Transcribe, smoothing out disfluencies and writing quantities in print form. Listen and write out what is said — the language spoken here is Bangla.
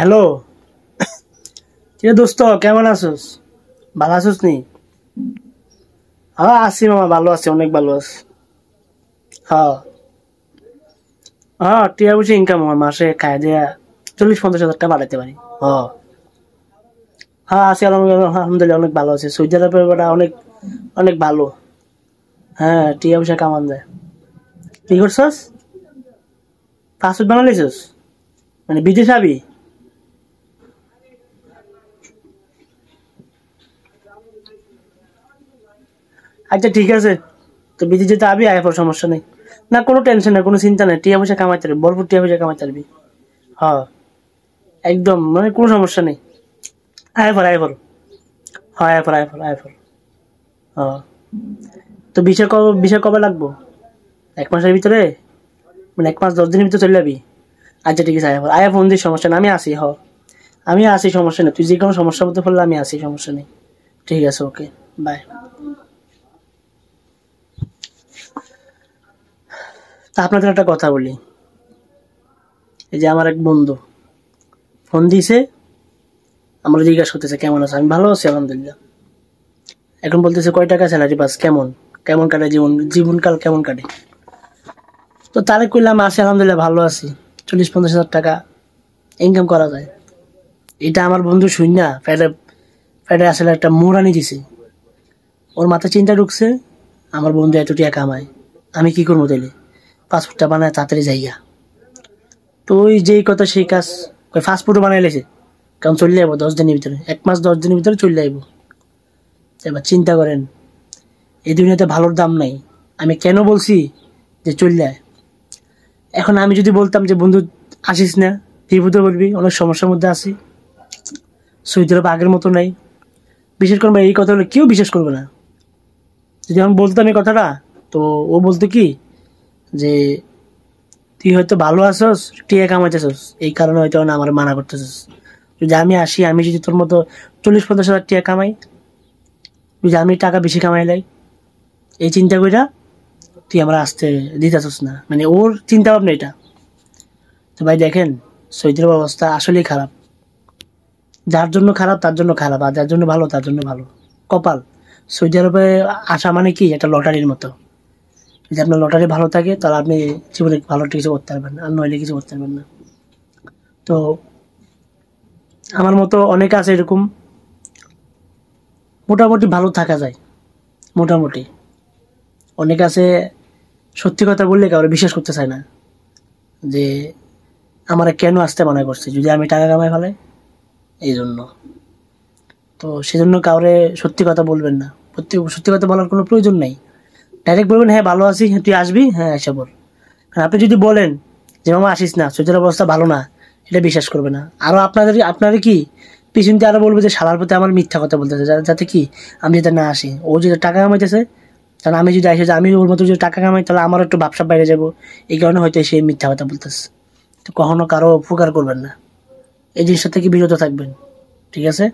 হ্যালো, কিরে দোস্ত, কেমন আছোস? ভালো আছোস নি? হ্যাঁ আছি মামা, ভালো আছি, অনেক ভালো আছি। হ্যাঁ হ্যাঁ, টিয়া বুঝি ইনকাম আমার মাসে খাই দিয়া 40-50 হাজার টাকা বাড়াইতে পারি। হ্যাঁ হ্যাঁ আছি, আলহামদুলিল্লাহ অনেক ভালো আছে। সৌদি আরবের বেটা অনেক অনেক ভালো। হ্যাঁ, টিয়া পয়সা কামান দেয়। কি করছস? পাসপোর্ট বানালিছস? মানে বিদেশ যাবি? আচ্ছা ঠিক আছে, তো বিদেশ যেতে আবি, আয় পর, সমস্যা নেই। না কোনো টেনশন নেই, কোনো চিন্তা নেই, টিয়া পয়সা কামাইতে পারবি, ভরপুর টিয়া পয়সা কামাইতে পারবি। হ্যাঁ একদম, মানে কোনো সমস্যা নেই। আয় পর, আয় পর। হ্যাঁ আয় পর, আয় পর, আয় পর। হ্যাঁ, তো বিষয় কবে লাগবো? 1 মাসের ভিতরে? মানে 1 মাস 10 দিনের ভিতরে চলে যাবি? আচ্ছা ঠিক আছে, আয় পর, আয় ফোন দিস, সমস্যা নেই, আমি আসি। আমি আসি, সমস্যা নেই, তুই যে কোনো সমস্যার মধ্যে পড়লে আমি আসি, সমস্যা নেই। ঠিক আছে, ওকে, বাই। তা আপনাদের একটা কথা বলি। এই যে আমার এক বন্ধু ফোন দিয়েছে, আমরা জিজ্ঞাসা করতেছে কেমন আছে, আমি ভালো আছি আলহামদুলিল্লাহ। এখন বলতেছে কয় টাকা স্যালারি পাস, কেমন কেমন কাটে জীবনকাল কেমন কাটে? তো তারে কইলাম আছি আলহামদুলিল্লাহ, ভালো আছি। 40-50 হাজার টাকা ইনকাম করা যায়। এটা আমার বন্ধু শুন না ফেটে ফেটে আসলে একটা মোড়ানি দিছে। ওর মাথায় চিন্তা ঢুকছে, আমার বন্ধু এত টাকা কামায়, আমি কি করবো তাইলে? পাসপোর্টটা বানায় তাড়াতাড়ি যাইয়া। তো ওই যেই কথা সেই কাজ, ফাস্টফুডও বানাই লেছে। কারণ চলে যাবো 10 দিনের ভিতরে, 1 মাস 10 দিনের ভিতরে চলে যাইবো। এবার চিন্তা করেন, এই দুনিয়াতে ভালোর দাম নাই। আমি কেন বলছি যে চলে যায়? এখন আমি যদি বলতাম যে বন্ধু আসিস না, বিপদে বলবি, অনেক সমস্যার মধ্যে আছি, সৌদি আরব আগের মতো নাই। বিশেষ করে এই কথা হলে কেউ বিশ্বাস করবে না। যদি আমি বলতাম এই কথাটা, তো ও বলতো কি যে তুই হয়তো ভালো আছস, টিয়া কামাইতেছস, এই কারণে হয়তো না আমার মানা করতেছস। যদি আমি আসি, আমি যদি তোর মতো 40-50 হাজার টিয়া কামাই, যদি আমি টাকা বেশি কামাই লাই, এই চিন্তা কইরা তুই আমার আসতে দিতেছস না, মানে ওর চিন্তা ভাবনা এটা। তো ভাই দেখেন, সৌদির অবস্থা আসলেই খারাপ। যার জন্য খারাপ তার জন্য খারাপ, আর যার জন্য ভালো তার জন্য ভালো। কপাল। সৌদি আরবে আসা মানে কি একটা লটারির মতো। যদি আপনার লটারি ভালো থাকে তাহলে আপনি জীবনে ভালো কিছু করতে পারবেন, আর নইলে কিছু করতে পারবেন না। তো আমার মতো অনেকে আছে এরকম, মোটামুটি ভালো থাকা যায়, মোটামুটি। অনেকে আছে সত্যি কথা বললে কাউরে বিশ্বাস করতে চায় না, যে আমার কেন আসতে মনে করছে যদি আমি টাকা কামাই ফেলাই, এই জন্য। তো সেজন্য কাউরে সত্যি কথা বলবেন না, সত্যি কথা বলার কোনো প্রয়োজন নাই। ডাইরেক্ট বলবেন হ্যাঁ ভালো আছি, হ্যাঁ তুই আসবি, হ্যাঁ এসে বল। আর আপনি যদি বলেন যে মামা আসিস না, সৌদির অবস্থা ভালো না, এটা বিশ্বাস করবে না। আরো আপনাদের কি পিছন দিয়ে আরো বলবে যে শালার প্রতি আমার মিথ্যা কথা বলতেছে, যাতে কি আমি যাতে না আসি। ও যদি টাকা কামাইতেছে, কারণ আমি যদি আসে যে আমি ওর মতো যদি টাকা কামাই, তাহলে আমারও একটু ভাবসাব বাইরে যাবো। এই কারণে হয়তো সে মিথ্যা কথা বলতেছে। তো কখনো কারো উপকার করবেন না, এই জিনিসটা থেকে বিরত থাকবেন। ঠিক আছে?